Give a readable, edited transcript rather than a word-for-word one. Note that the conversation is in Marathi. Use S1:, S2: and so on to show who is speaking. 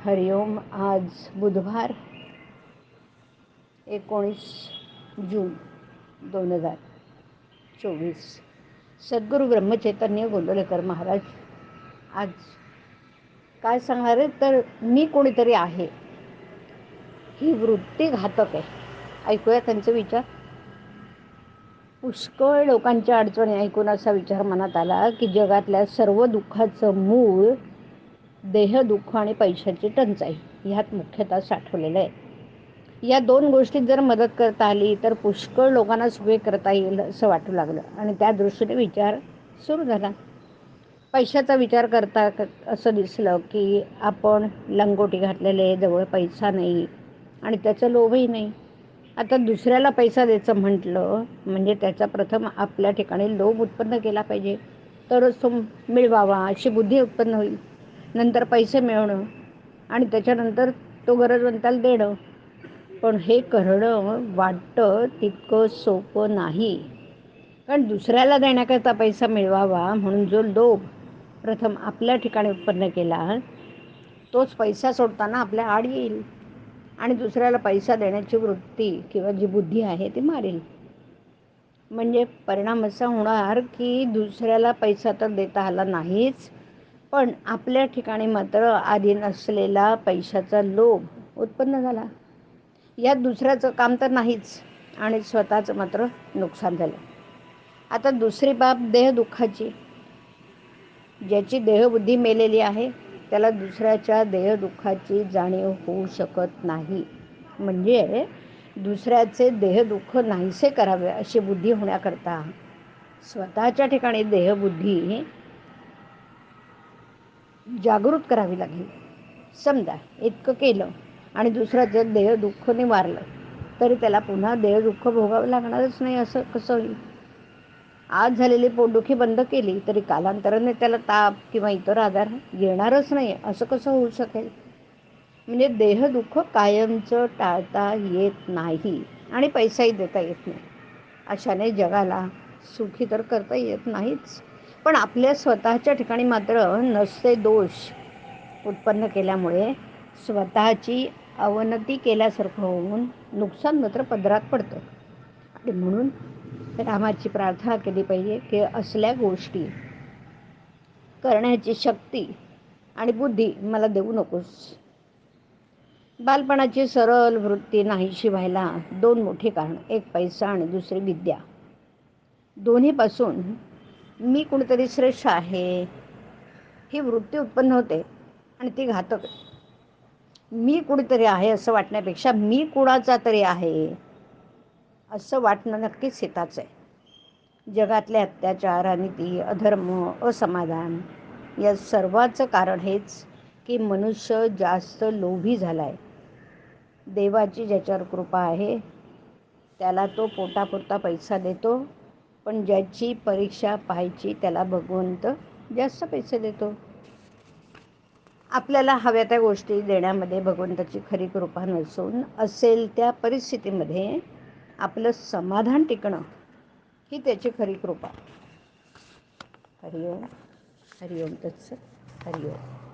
S1: हरिओम. आज बुधवार 19 जून 2024. सद्गुरू ब्रह्मचैतन्य गोंदवलेकर महाराज आज काय सांगणार आहे तर मी कोणीतरी आहे ही वृत्ती घातक आहे. ऐकूया त्यांचे विचार. पुष्कळ लोकांच्या अडचणी ऐकून असा विचार मनात आला की जगातल्या सर्व दुःखाचं मूळ देहदुःख आणि पैशाची टंचाई ह्यात मुख्यतः साठवलेलं आहे. या दोन गोष्टीत जर मदत करता आली तर पुष्कळ लोकांना सुखी करता येईल असं वाटू लागलं आणि त्या दृष्टीने विचार सुरू झाला. पैशाचा विचार करता असं दिसलं की आपण लंगोटी घातलेले, जवळ पैसा नाही आणि त्याचं लोभही नाही. आता दुसऱ्याला पैसा द्यायचं म्हटलं म्हणजे त्याचा प्रथम आपल्या ठिकाणी लोभ उत्पन्न केला पाहिजे, तरच तो मिळवावा अशी बुद्धी उत्पन्न होईल. नंतर पैसे मिळवणं आणि त्याच्यानंतर तो गरजवंताला देणं. पण हे करणं वाटतं तितकं सोपं नाही. कारण दुसऱ्याला देण्याकरता पैसा मिळवावा म्हणून जो लोभ प्रथम आपल्या ठिकाणी उत्पन्न केला तोच पैसा सोडताना आपल्या आड येईल आणि दुसऱ्याला पैसा देण्याची वृत्ती किंवा जी बुद्धी आहे ती मारेल. म्हणजे परिणाम असा होणार की दुसऱ्याला पैसा तर देता आला नाहीच, पण आपल्या ठिकाणी मात्र आधी नसलेला पैशाचा लोभ उत्पन्न झाला. यात दुसऱ्याचं काम तर नाहीच आणि स्वतःचं मात्र नुकसान झालं. आता दुसरी बाब देहदुःखाची. ज्याची देहबुद्धी मेलेली आहे त्याला दुसऱ्याच्या देहदुःखाची जाणीव होऊ शकत नाही. म्हणजे दुसऱ्याचे देहदुःख नाहीसे करावे अशी बुद्धी होण्याकरता स्वतःच्या ठिकाणी देहबुद्धी जागृत करावी लागेल. समजा इतकं केलं आणि दुसऱ्याचं देहदुःख निवारलं तरी त्याला पुन्हा देहदुःख भोगावं लागणारच नाही. असं कसं होईल? आज झालेली पोटदुखी बंद केली तरी कालांतराने त्याला ताप किंवा इतर आजार येणारच नाही. असं कसं होऊ शकेल? म्हणजे देहदुःख कायमचं टाळता येत नाही आणि पैसाही देता येत नाही. अशाने जगाला सुखी तर करता येत नाहीच, पण आपल्या स्वतःच्या ठिकाणी मात्र नसते दोष उत्पन्न केल्यामुळे स्वतःची अवनती केल्यासारखं होऊन नुकसान मात्र पदरात पडतं. आणि म्हणून रामाची प्रार्थना केली पाहिजे की असल्या गोष्टी करण्याची शक्ती आणि बुद्धी मला देऊ नकोस. बालपणाची सरळ वृत्ती नाहीशी व्हायला दोन मोठी कारण, एक पैसा आणि दुसरी विद्या. दोन्हीपासून मी कुणीतरी श्रेष्ठ आहे ही वृत्ती उत्पन्न होते आणि ती घातक. मी कुणीतरी आहे असं वाटण्यापेक्षा मी कुणाचा तरी आहे असं वाटणं नक्कीच हिताचं आहे. जगातले अत्याचार, अनिती, अधर्म, असमाधान या सर्वाचं कारण हेच की मनुष्य जास्त लोभी झाला आहे. देवाची ज्याच्यावर कृपा आहे त्याला तो पोटापुरता पैसा देतो, पण ज्याची परीक्षा पाहायची त्याला भगवंत जास्त पैसे देतो. आपल्याला हव्या त्या गोष्टी देण्यामध्ये भगवंताची खरी कृपा नसून असेल त्या परिस्थितीमध्ये आपलं समाधान टिकणं ही त्याची खरी कृपा. हरिओम. हरिओम तत्सत. हरिओम.